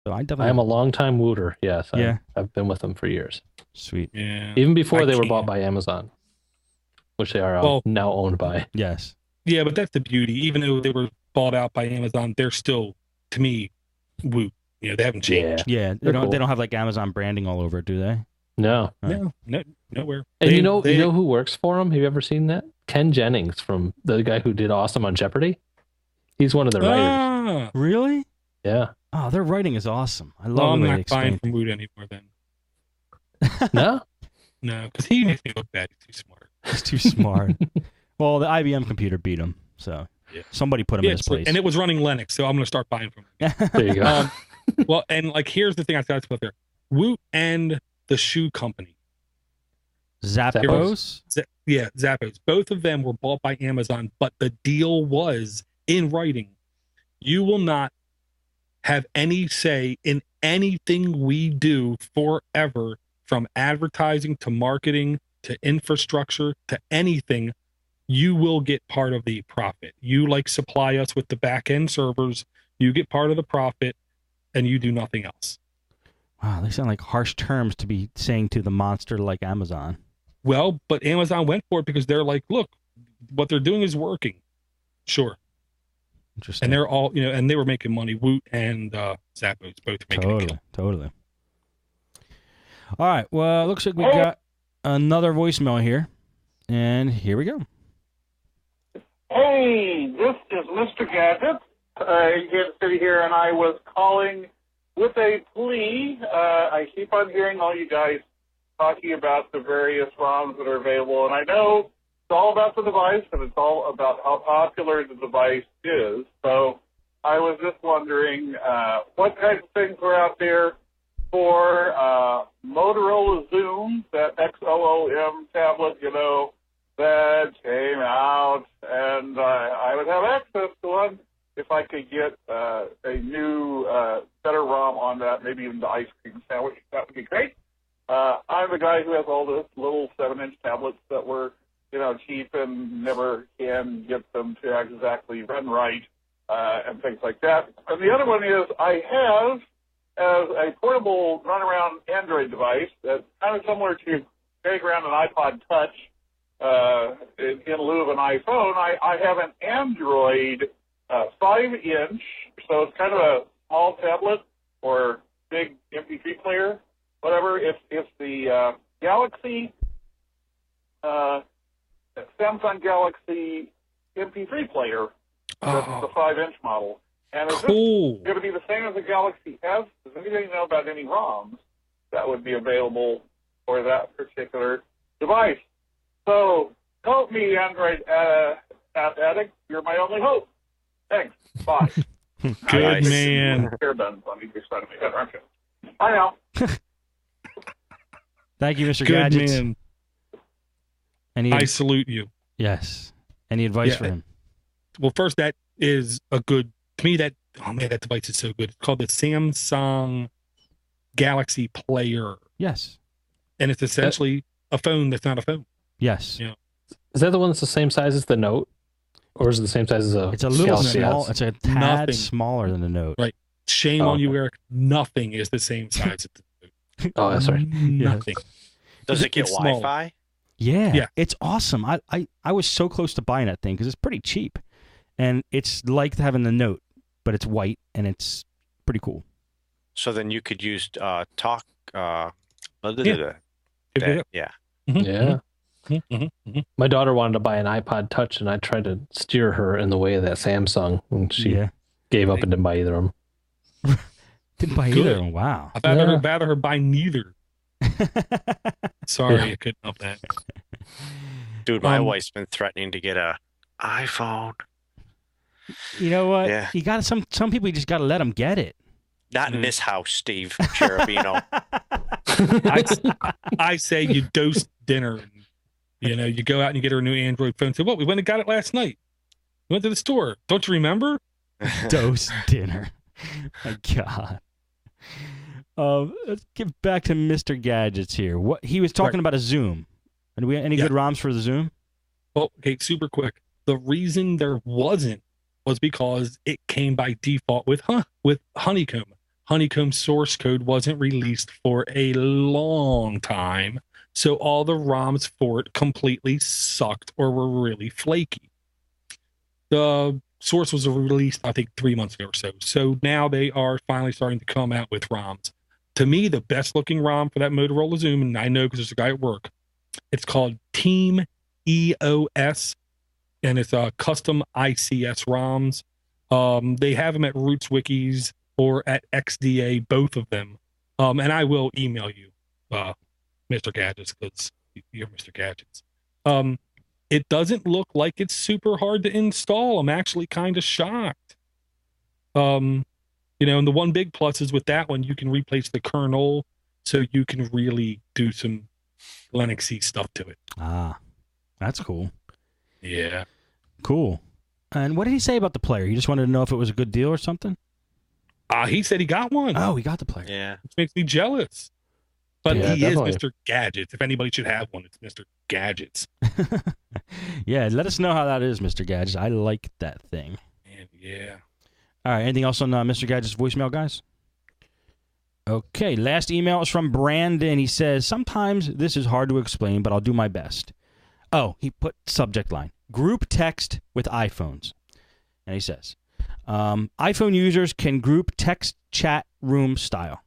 So I I am definitely, a longtime Wooter. Yes, yeah, I've been with them for years, sweet. Yeah, even I before they were bought can't. by Amazon, which they are Well, now owned by. Yes. yeah, but that's the beauty. Even though they were bought out by Amazon, they're still, to me, Woo. They haven't Yeah, changed. Yeah, they're they cool. don't have like Amazon branding all over it, do they? No, Right. No, no, nowhere. and They you they know who works for them? Have you ever seen that? Ken Jennings from the guy who did Awesome on Jeopardy. He's one of the writers. ah. Really? Yeah. Oh, their writing is awesome. I Well, love the I'm way they not buying explain from Woot anymore then. No. No, because he makes me look bad. He's too smart. He's too smart. Well, the IBM computer beat him, so Yeah. somebody put him in his place. And it was running Linux, so I'm going to start buying from him. There you go. Well, and like here's the thing I got to put there: Woot and the shoe company. Zappos? Yeah, Zappos. Both of them were bought by Amazon, but the deal was in writing. You will not have any say in anything we do forever, from advertising to marketing to infrastructure to anything. You will get part of the profit. You like supply us with the back end servers, you get part of the profit, and you do nothing else. Wow, they sound like harsh terms to be saying to the monster like Amazon. Well, but Amazon went for it because they're like, look, what they're doing is working. Sure. Interesting. And they're all, and they were making money. Woot and Zappos both making Totally. All right. Well, it looks like we got another voicemail here. And here we go. Hey, this is Mr. Gadget in Kansas City here, and I was calling with a plea. I keep on hearing all you guys talking about the various ROMs that are available, and I know it's all about the device, and it's all about how popular the device is. So I was just wondering what kinds of things were out there for Motorola Zoom, that XOOM tablet, that came out, and I would have access to one if I could get a new, better ROM on that, maybe even the ice cream sandwich. That would be great. I'm the guy who has all the little 7-inch tablets that were, cheap and never can get them to exactly run right, and things like that. And the other one is I have, as a portable run-around Android device that's kind of similar to carrying around an iPod Touch, in lieu of an iPhone, I have an Android 5-inch, so it's kind of a small tablet or big MP3 player, whatever. It's the Galaxy, Samsung Galaxy MP3 player. That's the 5-inch model. And is Cool. this going to be the same as the Galaxy S? Does anybody know about any ROMs that would be available for that particular device? So help me, Android Addict. You're my only hope. Thanks. Bye. Good man. Hair done on either side of my head, aren't you? Bye now. Thank you, Mr. Good Gadgets. man. I salute you. Yes. Any advice for him? Well, first, that is a good, to me, that device is so good. It's called the Samsung Galaxy Player. Yes. And it's essentially a phone that's not a phone. Yes. Yeah. Is that the one that's the same size as the Note? Or is it the same size as a It's a little Galaxy small. S? It's a tad Nothing. smaller than the Note. Right. Shame on you, Eric. Nothing is the same size as the Note. Oh, that's right. Nothing. Does it get It's small. Wi-Fi? Yeah. It's awesome. I was so close to buying that thing because it's pretty cheap. And it's like having the Note, but it's white and it's pretty cool. So then you could use talk. Yeah. Yeah. Yeah. Mm-hmm. My daughter wanted to buy an iPod Touch, and I tried to steer her in the way of that Samsung, and she gave up and didn't buy either of them. Didn't buy either of them. Wow. I'd rather her buy neither. Sorry, I couldn't help that. Dude, my wife's been threatening to get a iPhone. You know what? Yeah. You got some people. You just got to let them get it. Not in this house, Steve Cherubino. I say you dose dinner. And, you go out and you get her a new Android phone. Say, what? We went and got it last night. We went to the store. Don't you remember? Dose dinner. My God. Let's get back to Mr. Gadgets here. What he was talking about a Zoom. And we any good ROMs for the Zoom? Well, okay, super quick. The reason there wasn't was because it came by default with Honeycomb. Honeycomb source code wasn't released for a long time, so all the ROMs for it completely sucked or were really flaky. The source was released, I think, 3 months ago or so. So now they are finally starting to come out with ROMs. To me, the best looking ROM for that Motorola Zoom, and I know because there's a guy at work, it's called Team EOS, and it's a custom ICS ROMs. They have them at Roots Wikis or at XDA, both of them. And I will email you, Mr. Gadgets, because you're Mr. Gadgets. It doesn't look like it's super hard to install. I'm actually kind of shocked. And the one big plus is with that one, you can replace the kernel, so you can really do some Linuxy stuff to it. Ah, that's cool. Yeah. Cool. And what did he say about the player? He just wanted to know if it was a good deal or something? He said he got one. Oh, he got the player. Yeah. Which makes me jealous. But Yeah, he definitely. is Mr. Gadgets. If anybody should have one, it's Mr. Gadgets. Yeah, let us know how that is, Mr. Gadgets. I like that thing. And yeah. All right, anything else on Mr. Gadget's voicemail, guys? Okay, last email is from Brandon. He says, sometimes this is hard to explain, but I'll do my best. Oh, he put subject line, group text with iPhones. And he says, iPhone users can group text chat room style.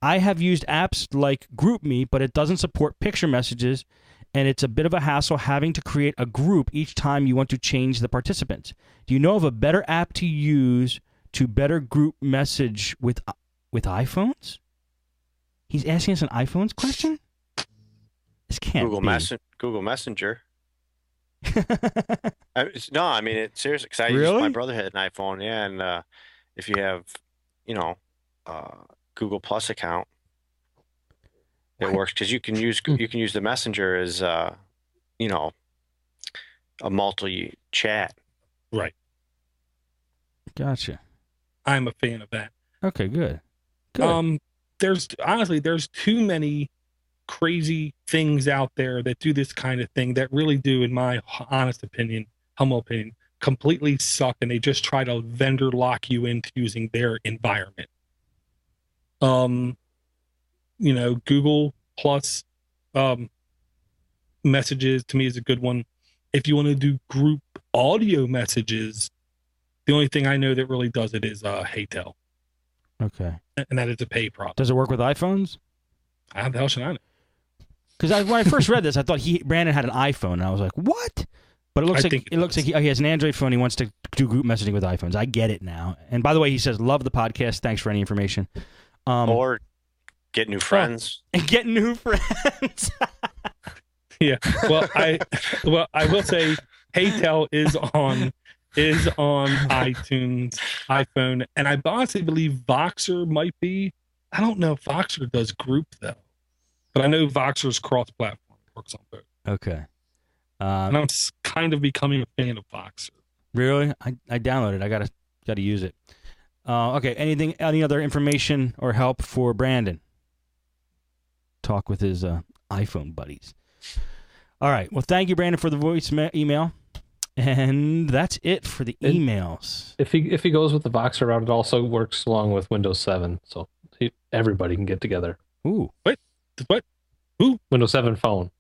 I have used apps like GroupMe, but it doesn't support picture messages, and it's a bit of a hassle having to create a group each time you want to change the participants. Do you know of a better app to use to better group message with iPhones? He's asking us an iPhones question? This can't be. Google Messenger. No, I mean it seriously. Because Really? my brother had an iPhone, yeah, and if you have, Google Plus account, it works because you can use the Messenger as a multi chat. Right. Gotcha. I'm a fan of that. Okay, good. Good. There's too many crazy things out there that do this kind of thing that really do, in my humble opinion, completely suck, and they just try to vendor lock you into using their environment. Google Plus messages to me is a good one. If you want to do group audio messages, the only thing I know that really does it is Haytel. Okay. And that is a pay product. Does it work with iPhones? How the hell should I know? Because when I first read this, I thought Brandon had an iPhone, and I was like, what? But it looks like he has an Android phone. He wants to do group messaging with iPhones. I get it now. And by the way, he says, love the podcast. Thanks for any information. Or get new friends. And get new friends. Yeah. Well, I will say Haytel is on iTunes, iPhone, and I honestly believe Voxer might be. I don't know if Voxer does group though, but I know Voxer's cross-platform, works on both. Okay. And I'm kind of becoming a fan of Voxer. Really? I downloaded it. I gotta use it. Okay. Any other information or help for Brandon? Talk with his iPhone buddies. All right. Well, thank you, Brandon, for the voice email. And that's it for the emails. If he goes with the Voxer route, it also works along with Windows 7, so everybody can get together. Ooh. What? Who? Windows 7 phone.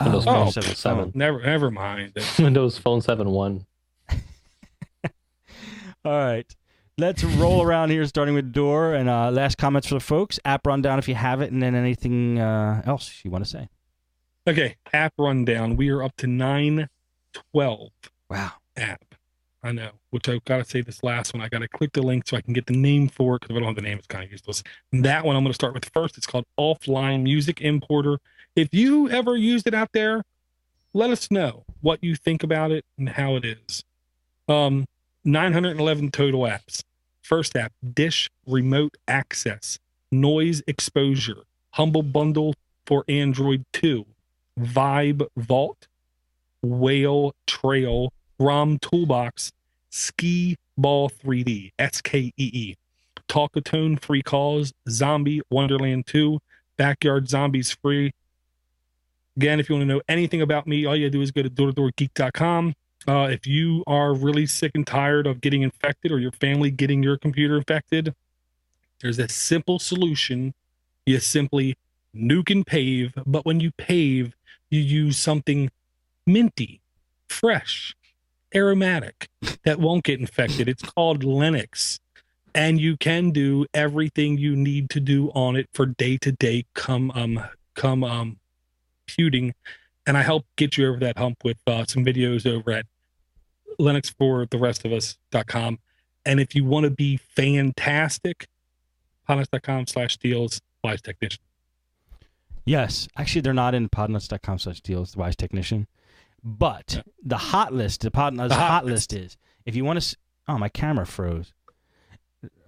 Windows Phone 7. Never mind. Windows Phone 7.1. All right. Let's roll around here, starting with Door. And last comments for the folks. App rundown if you have it, and then anything else you want to say. Okay. App rundown. We are up to 912. Wow. App. I know. Which I've got to say this last one. I got to click the link so I can get the name for it, because if I don't have the name, it's kind of useless. And that one I'm going to start with first. It's called Offline Music Importer. If you ever used it out there, let us know what you think about it and how it is. 911 total apps. First app, Dish Remote Access, Noise Exposure, Humble Bundle for Android 2, Vibe Vault, Whale Trail, ROM Toolbox, Ski Ball 3D, SKEE, Talkatone Free Calls, Zombie Wonderland 2, Backyard Zombies Free. Again, if you want to know anything about me, all you gotta do is go to doorgeek.com. If you are really sick and tired of getting infected, or your family getting your computer infected, There's a simple solution. You simply nuke and pave, but when you pave, you use something minty, fresh, aromatic that won't get infected. It's called Linux. And you can do everything you need to do on it for day-to-day computing. And I help get you over that hump with some videos over at linuxfortherestofus.com. And if you want to be fantastic, podnutz.com/deals, Wise Technician. Yes. Actually, they're not in podnutz.com/deals, the Wise Technician. But the hot list, the Podnutz hot list is, if you want to... Oh, my camera froze.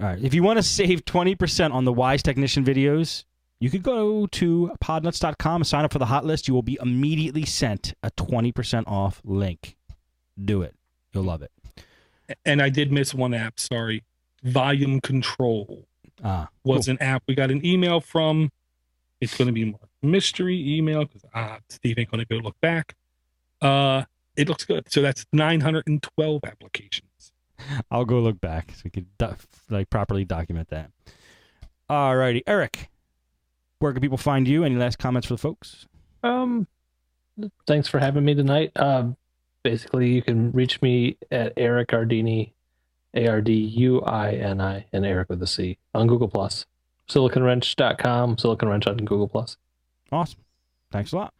All right. If you want to save 20% on the Wise Technician videos, you could go to podnutz.com and sign up for the hot list. You will be immediately sent a 20% off link. Do it. You'll love it. And I did miss one app, sorry. Volume Control was an app we got an email from. It's going to be more mystery email because Steve ain't going to go look back. It looks good. So that's 912 applications. I'll go look back so we can properly document that. All righty. Eric, where can people find you? Any last comments for the folks? Thanks for having me tonight. Basically, you can reach me at Eric Ardini, Arduini, and Eric with a C on Google+. SiliconWrench.com, Silicon Wrench on Google+. Awesome. Thanks a lot.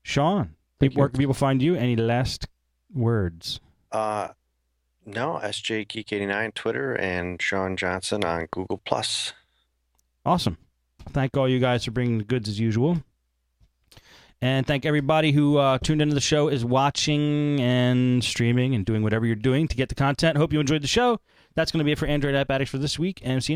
Sean, where can people find you? Any last words? No, SJ Geek 89 Twitter and Sean Johnson on Google+. Awesome. Thank all you guys for bringing the goods as usual. And thank everybody who tuned into the show, is watching and streaming and doing whatever you're doing to get the content. Hope you enjoyed the show. That's going to be it for Android App Addicts for this week, and see you next